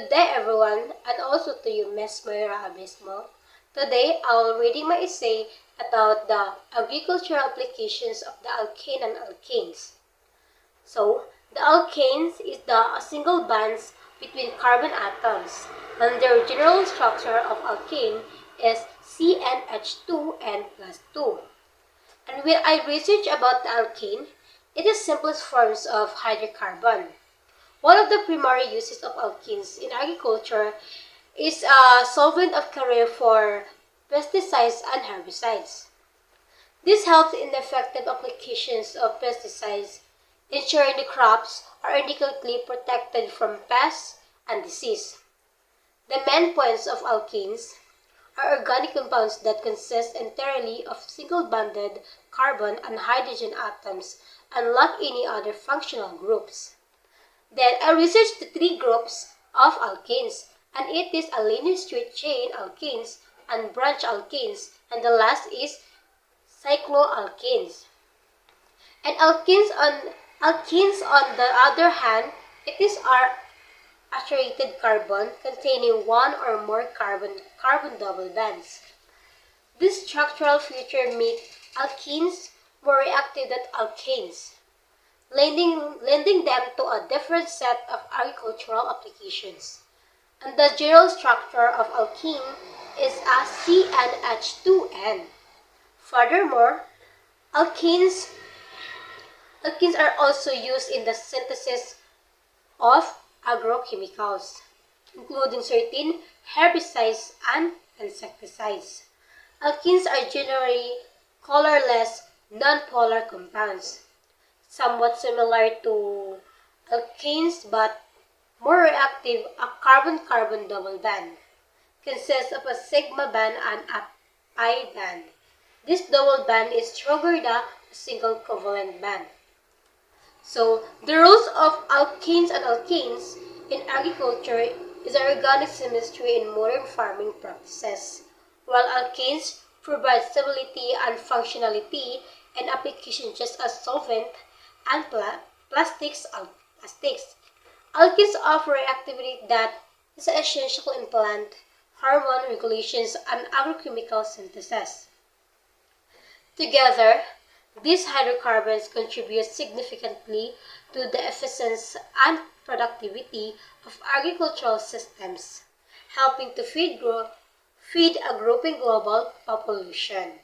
Good day everyone, and also to you, Ms. Moira Abismo. Today, I'll reading my essay about the agricultural applications of the alkane and alkanes. So, the alkanes is the single bonds between carbon atoms, and their general structure of alkane is CnH2n plus 2. And when I research about the alkane, it is simplest forms of hydrocarbon. One of the primary uses of alkenes in agriculture is a solvent of career for pesticides and herbicides. This helps in the effective applications of pesticides, ensuring the crops are adequately protected from pests and disease. The main points of alkenes are organic compounds that consist entirely of single-bonded carbon and hydrogen atoms and lack any other functional groups. Then I researched the three groups of alkanes, and it is a linear straight chain alkanes and branch alkanes, and the last is cycloalkanes. And alkenes on the other hand, it is our saturated carbon containing one or more carbon double bonds. This structural feature makes alkenes more reactive than alkanes, lending them to a different set of agricultural applications. And the general structure of alkene is a CnH2n. Furthermore, alkenes are also used in the synthesis of agrochemicals, including certain herbicides and insecticides. Alkenes are generally colorless, nonpolar compounds, somewhat similar to alkanes but more reactive. A carbon-carbon double bond consists of a sigma band and a pi band. This double band is stronger than a single covalent band. So, the roles of alkenes and alkanes in agriculture is organic chemistry in modern farming practices, while alkanes provide stability and functionality in applications just as solvent and plastics. Alkenes offer reactivity that is essential in plant hormone regulations and agrochemical synthesis. Together, these hydrocarbons contribute significantly to the efficiency and productivity of agricultural systems, helping to feed a growing global population.